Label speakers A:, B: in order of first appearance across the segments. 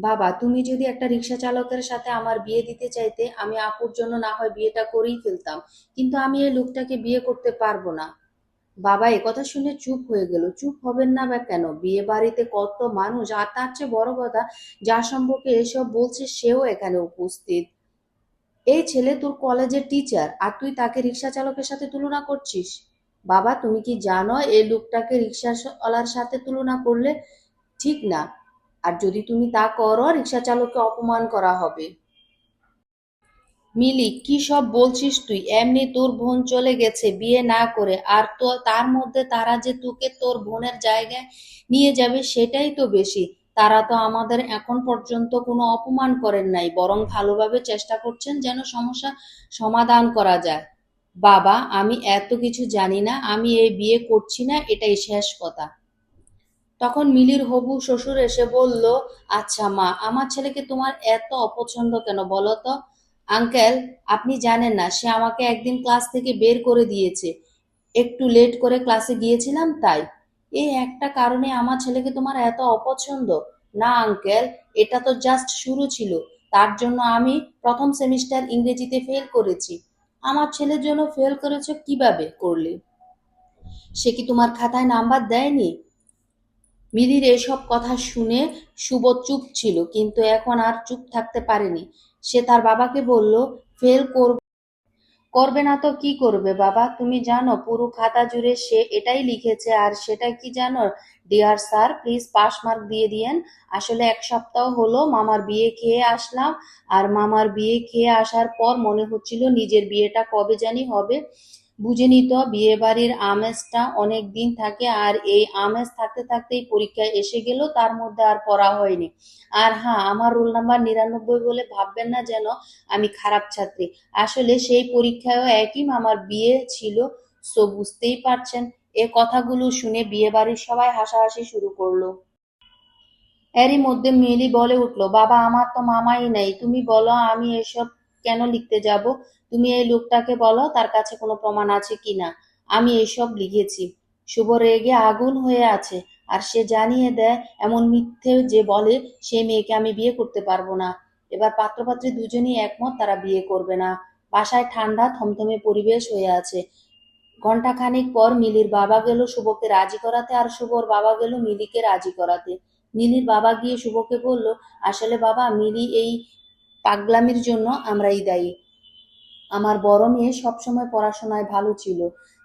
A: বাবা, তুমি যদি একটা রিক্সা চালকের সাথে আমার বিয়ে দিতে চাইতে, আমি আপুর জন্য না হয় বিয়েটা করেই ফেলতাম, কিন্তু আমি এই লোকটাকে বিয়ে করতে পারবো না। বাবা কথা শুনে চুপ হয়ে গেল। চুপ হবেন না বা কেন? বিয়ে বাড়িতে কত মানুষ, আর তার চেয়ে বড় কথা, যার সম্পর্কে এসব বলছে সেও এখানে উপস্থিত। এই ছেলে তোর কলেজের টিচার, আর তুই তাকে রিক্সা চালকের সাথে তুলনা করছিস? বাবা, তুমি কি জানো এই লোকটাকে রিক্সাওয়ালার সাথে তুলনা করলে ঠিক না, আর যদি তুমি তা করো রিক্সা চালককে অপমান করা হবে। মিলি, কি সব বলছিস তুই? এমনি তোর বোন চলে গেছে বিয়ে না করে, আর তো তার মধ্যে তারা যে তোকে তোর বোনের জায়গায় নিয়ে যাবে সেটাই তো বেশি। তারা তো আমাদের এখন পর্যন্ত কোনো অপমান করেন নাই, বরং ভালোভাবে চেষ্টা করছেন যেন সমস্যা সমাধান করা যায়। বাবা, আমি এত কিছু জানি না, আমি এই বিয়ে করছি না, এটাই শেষ কথা। তখন মিলির হবু শ্বশুর এসে বলল, আচ্ছা মা, আমার ছেলেকে তোমার এত অপছন্দ কেন বলো তো? আঙ্কেল, আপনি জানেন না, সে আমাকে একদিন ক্লাস থেকে বের করে দিয়েছে। একটু লেট করে ক্লাসে গিয়েছিলাম তাই। এই একটা কারণে আমার ছেলেকে তোমার এত অপছন্দ? না আঙ্কেল, এটা তো জাস্ট শুরু ছিল। তার জন্য আমি প্রথম সেমিস্টার ইংরেজিতে ফেল করেছি। আমার ছেলের জন্য ফেল করেছো? কিভাবে করলে? সে কি তোমার খাতায় নাম্বার দেয়নি? মিলির এসব কথা শুনে শুভ চুপ ছিল, কিন্তু এখন আর চুপ থাকতে পারেনি। সে তার বাবাকে বলল, ফেল করবে না তো কি করবে বাবা? তুমি জানো পুরো খাতা জুড়ে সে এটাই লিখেছে, আর সেটা কি জানো? Dear sir, please pass mark দিয়ে দিয়েন। আসলে এক সপ্তাহ হলো মামার বিয়ে খেয়ে আসলাম, আর মামার বিয়ে খেয়ে আসার পর মনে হচ্ছিল নিজের বিয়েটা কবে জানি হবে। বুঝেনি তো, বিয়ে বাড়ির আমেজটা অনেক দিন থাকে, আর এই আমেজ থাকতে থাকতেই পরীক্ষায় এসে গেল, তার মধ্যে আর পড়া হয়নি। আর হ্যাঁ, আমার রোল নাম্বার 99 বলে ভাববেন না যেন আমি খারাপ ছাত্রী। আসলে সেই পরীক্ষায়ও একই মামার বিয়ে ছিল। সো বুঝতেই পারছেন। এ কথাগুলো শুনে বিয়ে বাড়ির সবাই হাসাহাসি শুরু করলো। এরই মধ্যে মিলি বলে উঠল, বাবা, আমার তো মামাই নেই, তুমি বলো আমি এসব কেন লিখতে যাব? তুমি এই লোকটাকে বলো তার কাছে কোনো প্রমাণ আছে কিনা আমি এসব লিখেছি। শুভ রেগে আগুন হয়ে আছে, আর সে জানিয়ে দেয় এমন মিথ্যে যে বলে সে মেয়েকে আমি বিয়ে করতে পারবো না। এবার পাত্রপাত্রী দুজনেই একমত, তারা বিয়ে করবে না। বাসায় ঠান্ডা থমথমে পরিবেশ হয়ে আছে। ঘন্টাখানেক পর মিলির বাবা গেল শুভকে রাজি করাতে, আর শুভর বাবা গেল মিলিকে রাজি করাতে। মিলির বাবা গিয়ে শুভকে বলল, আসলে বাবা, মিলি এই পাগলামির জন্য আমরাই দায়ী। আমার বড় মেয়ে সবসময় পড়াশোনায় ভালো ছিল,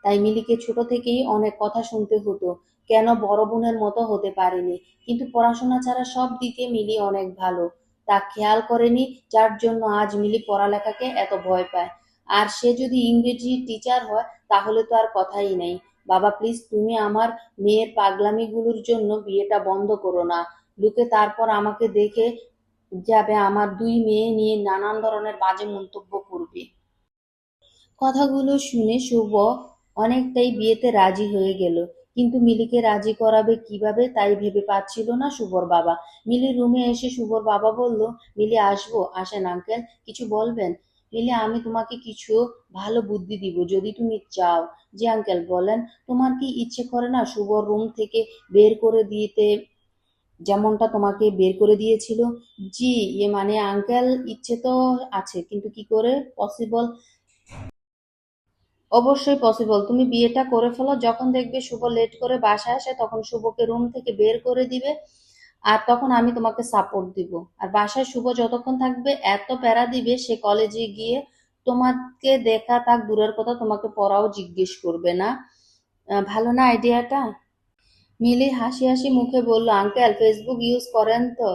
A: তাই মিলিকে ছোট থেকেই অনেক কথা শুনতে হতো, কেন বড় বোনের মতো হতে পারেনি। কিন্তু পড়াশোনা ছাড়া সব দিকে মিলি অনেক ভালো, তা খেয়াল করেনি, যার জন্য আজ মিলি পড়ালেখাকে এত ভয় পায়। আর সে যদি ইংরেজি টিচার হয় তাহলে তো আর কথাই নেই। বাবা প্লিজ, তুমি আমার মেয়ের পাগলামিগুলোর জন্য বিয়েটা বন্ধ করো না। লোকে তারপর আমাকে দেখে যাবে, আমার দুই মেয়ে নিয়ে নানান ধরনের বাজে মন্তব্য করবে। কথাগুলো শুনে শুভ অনেকটাই বিয়েতে রাজি হয়ে গেল, কিন্তু মিলিকে রাজি করাবে কিভাবে তাই ভেবে পাচ্ছিল না শুভর বাবা। মিলির রুমে এসে শুভর বাবা বলল, মিলি আসবো? আসেন আঙ্কেল, কিছু বলবেন? মিলি, আমি তোমাকে কিছু ভালো বুদ্ধি দিব যদি তুমি চাও। জি আঙ্কেল, বলেন। তোমার কি ইচ্ছে করে না শুভর রুম থেকে বের করে দিতে, যেমনটা তোমাকে বের করে দিয়েছিল? জি, মানে আঙ্কেল, ইচ্ছে তো আছে, কিন্তু কি করে পসিবল? অবশ্যই পসিবল, তুমি বিয়েটা করে ফেলো, যখন দেখবে শুভ লেট করে বাসায় আসে তখন শুভকে রুম থেকে বের করে দিবে, আর তখন আমি তোমাকে সাপোর্ট দিব। আর বাসায় শুভ যতক্ষণ থাকবে এত প্যারা দিবে, সে কলেজে গিয়ে তোমাকে দেখা থাক দূরের কথা, তোমাকে পড়াও জিজ্ঞেস করবে না। ভালো না আইডিয়াটা? মিলি হাসি হাসি মুখে বলল, আঙ্কেল ফেসবুক ইউজ করেন তো?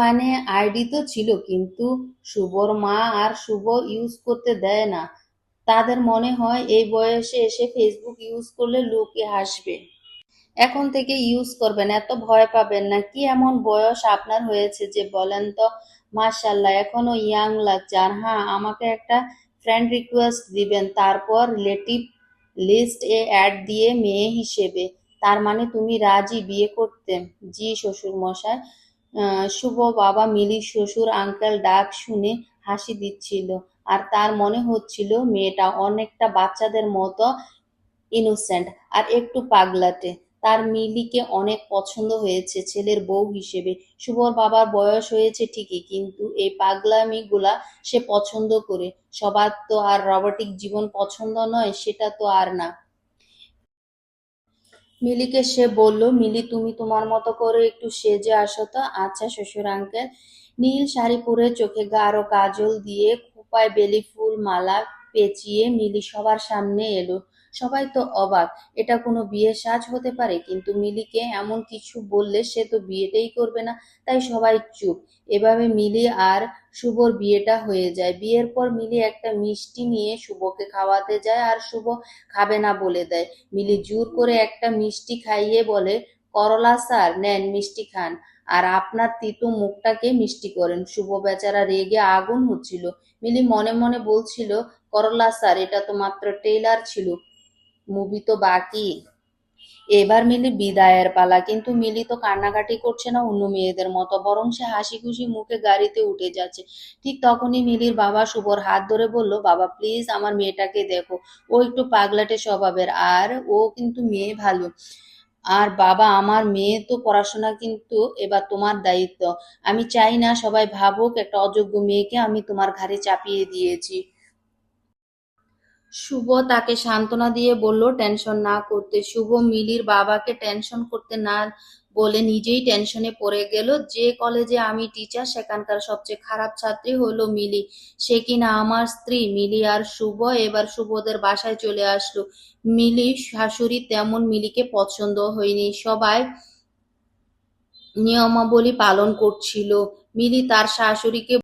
A: মানে আইডি তো ছিল, কিন্তু শুভর মা আর শুভ ইউজ করতে দেয় না। তাদের মনে হয় এই বয়সে এসে ফেসবুক ইউজ করলে লোকে হাসবে। এখন থেকে ইউজ করবেন, এত ভয় পাবেন না। কি এমন বয়স আপনার হয়েছে যে বলেন তো? মাশাল্লাহ, এখনো ইয়াং লাগছে। আর হ্যাঁ, আমাকে একটা ফ্রেন্ড রিকোয়েস্ট দিবেন, তারপর রিলেটিভ লিস্ট এ অ্যাড দিয়ে মেয়ে হিসেবে। তার মানে তুমি রাজি বিয়ে করতে? জি শ্বশুর মশাই। শুভ বাবা মিলির শ্বশুর আঙ্কেল ডাক শুনে হাসি দিচ্ছিল, আর তার মনে হচ্ছিল মেয়েটা অনেকটা বাচ্চাদের মতো ইনোসেন্ট আর একটু পাগলাটে। তার মিলিকে অনেক পছন্দ হয়েছে ছেলের বউ হিসেবে। শুভর বাবার বয়স হয়েছে ঠিকই, কিন্তু এই পাগলামিগুলা সে পছন্দ করে। সবার তো আর রোবটিক জীবন পছন্দ নয়, সেটা তো আর না। মিলিকে সে বলল, মিলি তুমি তোমার মতো করে একটু সেজে আসো তো। আচ্ছা শ্বশুর আঙ্কেল। নীল শাড়ি পরে, চোখে গাঢ় কাজল দিয়ে, খোঁপায় বেলি ফুল মালা পেঁচিয়ে মিলি সবার সামনে এলো। সবাই তো অবাক, এটা কোনো বিয়ের সাজ হতে পারে? কিন্তু মিলিকে এমন কিছু বললে সে তো বিয়েটাই করবে না, তাই সবাই চুপ। এভাবে মিলি আর শুভর বিয়েটা হয়ে যায়। বিয়ের পর মিলি একটা মিষ্টি নিয়ে শুভকে খাওয়াতে যায়, আর শুভ খাবে না বলে দেয়। মিলি জোর করে একটা মিষ্টি খাইয়ে বলে, করলা স্যার নেন মিষ্টি খান, আর আপনার তিতো মুখটাকে মিষ্টি করেন। শুভ বেচারা রেগে আগুন হচ্ছিল। মিলি মনে মনে বলছিল, করলা স্যার এটা তো মাত্র ট্রেলার ছিল, মুভি তো বাকি। এবার মিলি বিদায়ের পালা। কিন্তু মিলি তো কান্নাকাটি করছে না অন্য মেয়েদের মতো, বরং সে হাসি খুশি মুখে গাড়িতে উঠে যাচ্ছে। ঠিক তখনই মিলির বাবা শুভর হাত ধরে বলল, বাবা প্লিজ আমার মেয়েটাকে দেখো, ও একটু পাগলাটে স্বভাবের, আর ও কিন্তু মেয়ে ভালো। আর বাবা আমার মেয়ে তো পড়াশোনা কিন্তু এবার তোমার দায়িত্ব। আমি চাই না সবাই ভাবুক একটা অযোগ্য মেয়েকে আমি তোমার ঘাড়ে চাপিয়ে দিয়েছি। শুভ তাকে সান্ত্বনা দিয়ে বলল টেনশন না করতে। শুভ মিলির বাবাকে টেনশন করতে না বলে নিজেই টেনশনে পড়ে গেল। যে কলেজে আমি টিচার সেখানকার সবচেয়ে খারাপ ছাত্রী হলো মিলি, সে কিনা আমার স্ত্রী। মিলি আর শুভ এবার শুভদের বাসায় চলে আসলো। মিলি শাশুড়ি তেমন মিলিকে পছন্দ হয়নি, সবাই নিয়মাবলী পালন করছিল। মিলি তার শাশুড়িকে